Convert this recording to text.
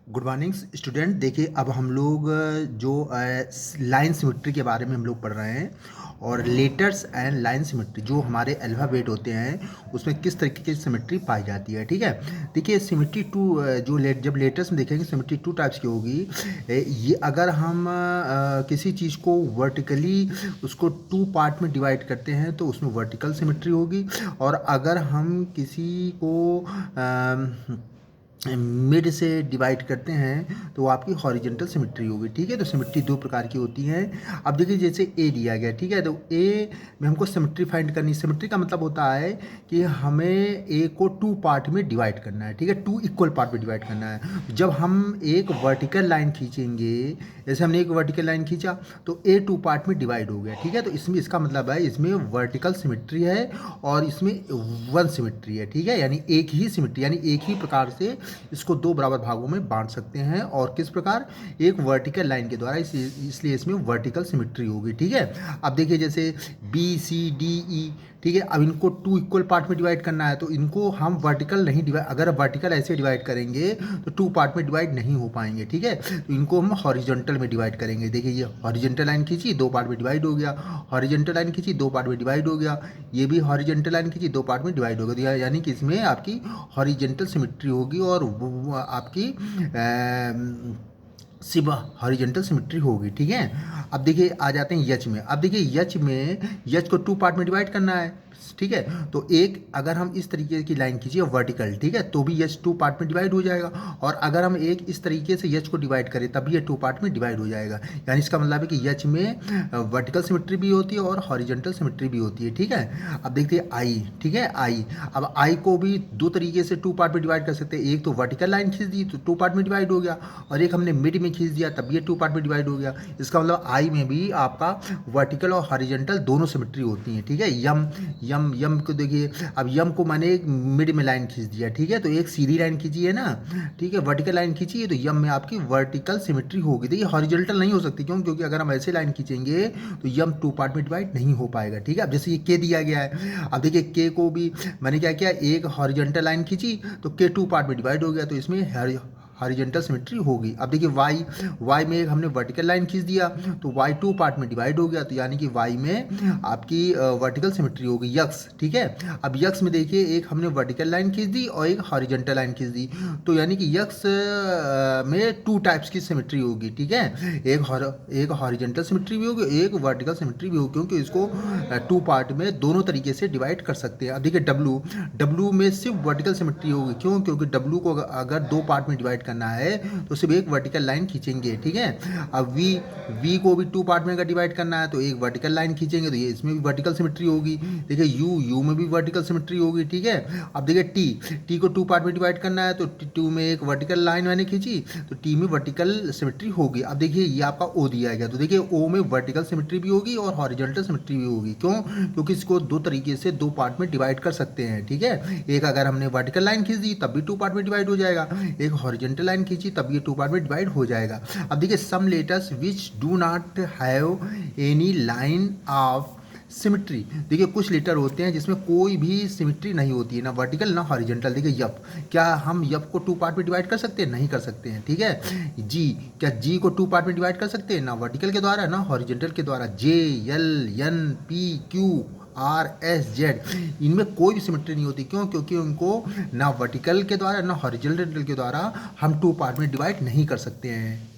Good morning student. देखिए अब हम लोग जो लाइन सिमेट्री के बारे में हम लोग पढ़ रहे हैं और लेटर्स एंड लाइन सिमेट्री जो हमारे अल्फ़ाबेट होते हैं उसमें किस तरीके की सिमेट्री पाई जाती है। ठीक है, देखिए सिमेट्री टू जो जब लेटर्स में देखेंगे सिमेट्री टू टाइप्स की होगी। ये अगर हम किसी चीज़ को वर्टिकली उसको टू पार्ट में डिवाइड करते हैं तो उसमें वर्टिकल सिमेट्री होगी, और अगर हम किसी को मिड से डिवाइड करते हैं तो वो आपकी हॉरिजेंटल सिमेट्री होगी। ठीक है, तो सिमेट्री दो प्रकार की होती हैं। अब देखिए जैसे ए दिया गया, ठीक है, तो ए में हमको सिमेट्री फाइंड करनी। सिमेट्री का मतलब होता है कि हमें ए को टू पार्ट में डिवाइड करना है। ठीक है, टू इक्वल पार्ट में डिवाइड करना है। जब हम एक वर्टिकल लाइन खींचेंगे, जैसे हमने एक वर्टिकल लाइन खींचा तो ए टू पार्ट में डिवाइड हो गया। ठीक है, तो इसमें इसका मतलब है इसमें वर्टिकल सिमेट्री है और इसमें वन सिमेट्री है। ठीक है, यानी एक ही सिमेट्री, यानी एक ही प्रकार से इसको दो बराबर भागों में बांट सकते हैं। और किस प्रकार? एक वर्टिकल लाइन के द्वारा, इसलिए इसमें वर्टिकल सिमेट्री होगी। ठीक है, अब देखिए जैसे बी सी डी ई, ठीक है, अब इनको टू इक्वल पार्ट में डिवाइड करना है तो इनको हम वर्टिकल नहीं डिवाइड, अगर वर्टिकल ऐसे डिवाइड करेंगे तो टू पार्ट में डिवाइड नहीं हो पाएंगे। ठीक है, तो इनको हम हॉरिजॉन्टल में डिवाइड करेंगे। देखिए ये हॉरिजॉन्टल लाइन खींची, दो पार्ट में डिवाइड हो गया, हॉरिजॉन्टल लाइन खींची, दो पार्ट में डिवाइड हो गया, ये भी हॉरिजॉन्टल लाइन खींची, दो पार्ट में डिवाइड हो गया। यानी कि इसमें आपकी हॉरिजॉन्टल सिमेट्री होगी और वो आपकी सिर्फ हॉरिजॉन्टल सिमेट्री होगी। ठीक है, अब देखिए आ जाते हैं यच में। अब देखिए यच में, यच को टू पार्ट में डिवाइड करना है। ठीक है, तो एक अगर हम इस तरीके की लाइन खींचिए वर्टिकल, ठीक है, तो भी यच टू पार्ट में डिवाइड हो जाएगा। और अगर हम एक इस तरीके से यच को डिवाइड करें तभी ये टू पार्ट में डिवाइड हो जाएगा। यानी इसका मतलब है कि यच में वर्टिकल सिमेट्री भी होती है और हॉरिजॉन्टल सिमेट्री भी होती है। ठीक है, अब देखते हैं आई। ठीक है, आई, अब आई को भी दो तरीके से टू पार्ट में डिवाइड कर सकते हैं। एक तो वर्टिकल लाइन खींच दी तो टू पार्ट में डिवाइड हो गया, और एक हमने मिड में खींच दिया तब ये टू पार्ट में डिवाइड हो गया। इसका मतलब आई में भी आपका वर्टिकल और हॉरिजॉन्टल दोनों सिमेट्री होती है। ठीक है, यम यम यम को देखिए, अब यम को मैंने एक मिड में लाइन खींच दिया। ठीक है, तो एक सीधी लाइन खींची है ना, ठीक है, वर्टिकल लाइन खींची है तो यम में आपकी वर्टिकल सिमेट्री होगी। देखिए हॉरिजॉन्टल नहीं हो सकती, क्यों? क्योंकि अगर हम ऐसे लाइन खींचेंगे तो यम टू पार्ट में डिवाइड नहीं हो पाएगा। ठीक है, अब जैसे ये के दिया गया है, अब देखिए के को भी मैंने क्या किया, एक हॉरिजॉन्टल लाइन खींची तो के टू पार्ट में डिवाइड हो गया, तो इसमें हॉरिजॉन्टल सिमेट्री होगी। अब देखिए वाई, वाई में एक हमने वर्टिकल लाइन खींच दिया तो वाई टू पार्ट में डिवाइड हो गया, तो यानी कि वाई में आपकी वर्टिकल सिमेट्री होगी। यक्स, ठीक है, अब यक्स में देखिए एक हमने वर्टिकल लाइन खींच दी और एक हॉरिजॉन्टल लाइन खींच दी, तो यानी कि यक्स में टू टाइप्स की सिमेट्री होगी। ठीक है, एक हॉरिजॉन्टल सिमेट्री भी होगी, एक वर्टिकल सिमेट्री भी होगी, क्योंकि इसको टू पार्ट में दोनों तरीके से डिवाइड कर सकते हैं। अब देखिए डब्लू, डब्लू में सिर्फ वर्टिकल सिमेट्री होगी। क्यों? क्योंकि डब्लू को अगर दो पार्ट में डिवाइड करना है तो सिर्फ एक वर्टिकल लाइन खींचेंगे। ठीक है, अब वी, वी को भी टू पार्ट में अगर डिवाइड करना है तो एक वर्टिकल लाइन खींचेंगे, तो ये इसमें भी वर्टिकल सिमेट्री होगी। देखिए यू, यू में भी वर्टिकल सिमेट्री होगी। ठीक है, अब देखिए टी, टी को टू पार्ट में डिवाइड करना है तो टू में एक वर्टिकल लाइन मैंने खींची तो टी में वर्टिकल सिमेट्री होगी। अब देखिए ये आपका ओ दिया गया, तो देखिए ओ में वर्टिकल सिमेट्री भी होगी और हॉरिजॉन्टल सिमेट्री भी होगी। क्यों? क्योंकि इसको दो तरीके से दो पार्ट में डिवाइड कर सकते हैं। ठीक है, एक अगर हमने वर्टिकल लाइन खींच दी तब भी टू पार्ट में डिवाइड हो जाएगा, एक हॉरिजॉन्टल लाइन खींची तब ये टू पार्ट में डिवाइड हो जाएगा। अब देखिए some letters which do not have any line of symmetry, देखिए कुछ लेटर होते हैं जिसमें कोई भी सिमेट्री नहीं होती है, ना वर्टिकल ना हॉरिजॉन्टल। देखिए यप, क्या हम यप को टू पार्ट में डिवाइड कर सकते हैं? नहीं कर सकते हैं। ठीक है, जी, क्या जी को टू पार्ट में डिवाइड कर सकते हैं? ना वर्टिकल के द्वारा ना हॉरिजॉन्टल के द्वारा। J, L, N, P, Q, R, S, Z, इनमें कोई भी सिमेट्री नहीं होती। क्यों? क्योंकि उनको ना वर्टिकल के द्वारा ना हॉरिजॉन्टल के द्वारा हम टू पार्ट में डिवाइड नहीं कर सकते हैं।